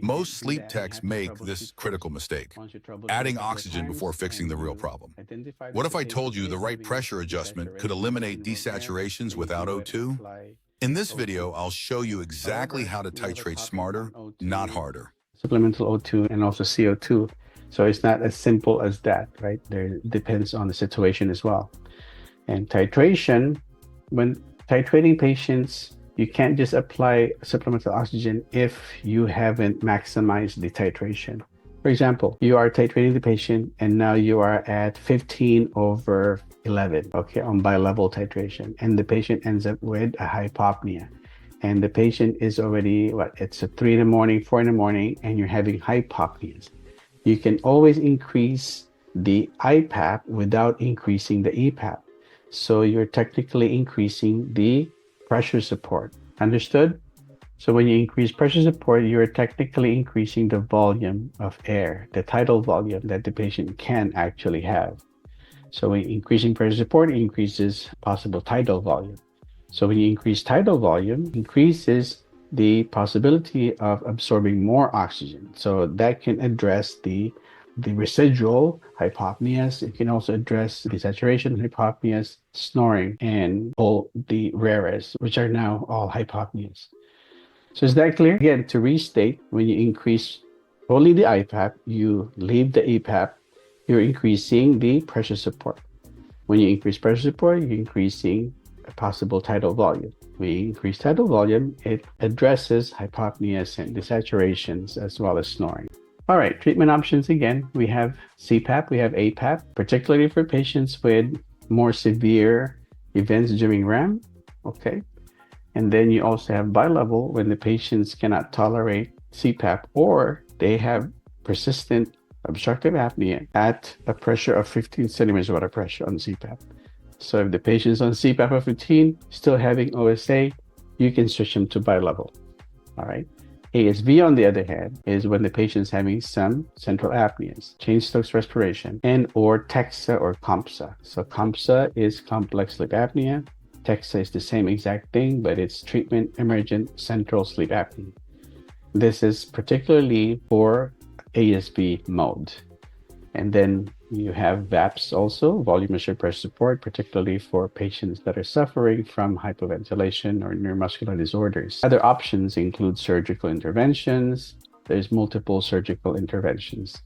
Most sleep techs make this critical mistake, adding oxygen before fixing the real problem. What if I told you the right pressure adjustment could eliminate desaturations without O2? In this video, I'll show you exactly how to titrate smarter, not harder. Supplemental O2 and also CO2. So it's not as simple as that, right? There depends on the situation as well. And titration, when titrating patients, you can't just apply supplemental oxygen if you haven't maximized the titration. For example, you are titrating the patient and now you are at 15/11, okay, on bi-level titration. And the patient ends up with a hypopnea. And the patient is already, it's a 3 in the morning, 4 in the morning, and you're having hypopneas. You can always increase the IPAP without increasing the EPAP. So you're technically increasing the pressure support. Understood? So when you increase pressure support, you're technically increasing the volume of air, the tidal volume that the patient can actually have. So when increasing pressure support, it increases possible tidal volume. So when you increase tidal volume, increases the possibility of absorbing more oxygen. So that can address the residual hypopneas. It can also address desaturation, hypopneas, snoring, and all the rarest, which are now all hypopneas. So is that clear? Again, to restate, when you increase only the IPAP, you leave the EPAP, you're increasing the pressure support. When you increase pressure support, you're increasing a possible tidal volume. When you increase tidal volume, it addresses hypopneas and desaturations as well as snoring. All right, treatment options again, we have CPAP, we have APAP, particularly for patients with more severe events during REM, okay? And then you also have bi-level when the patients cannot tolerate CPAP or they have persistent obstructive apnea at a pressure of 15 centimeters of water pressure on CPAP. So if the patient's on CPAP of 15, still having OSA, you can switch them to bi-level, all right? ASV, on the other hand, is when the patient's having some central apneas, Cheyne-Stokes respiration, and or TEXA or COMPSA. So COMPSA is complex sleep apnea. TEXA is the same exact thing, but it's treatment emergent central sleep apnea. This is particularly for ASV mode. And then you have VAPS also, volume assured pressure support, particularly for patients that are suffering from hypoventilation or neuromuscular disorders. Other options include surgical interventions. There's multiple surgical interventions.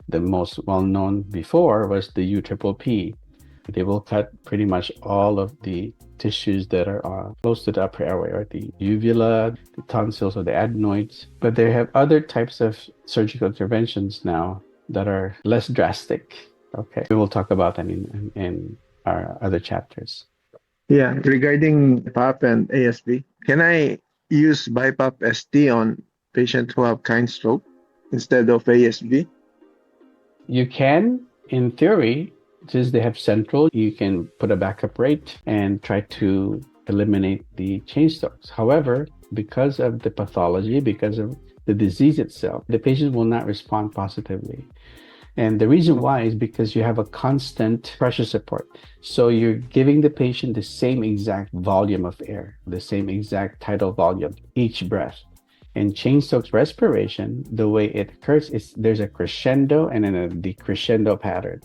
The most well-known before was the UPPP. They will cut pretty much all of the tissues that are close to the upper airway, or the uvula, the tonsils, or the adenoids. But they have other types of surgical interventions now that are less drastic. Okay, we will talk about them in our other chapters. Yeah, regarding PAP and ASV, can I use BiPAP ST on patients who have Cheyne-Stokes instead of ASV? You can, in theory, since they have central, you can put a backup rate and try to eliminate the Cheyne-Stokes. However, because of the pathology, because of the disease itself, the patient will not respond positively. And the reason why is because you have a constant pressure support. So you're giving the patient the same exact volume of air, the same exact tidal volume each breath. And Cheyne-Stokes respiration, the way it occurs is there's a crescendo and then a decrescendo pattern.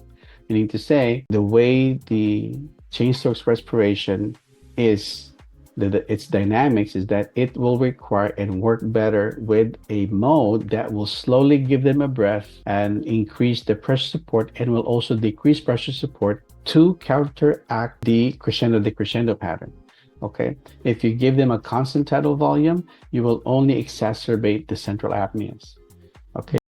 Meaning to say, the way the Cheyne-Stokes respiration is, its dynamics is that it will require and work better with a mode that will slowly give them a breath and increase the pressure support, and will also decrease pressure support to counteract the crescendo pattern. Okay, if you give them a constant tidal volume, you will only exacerbate the central apneas. Okay.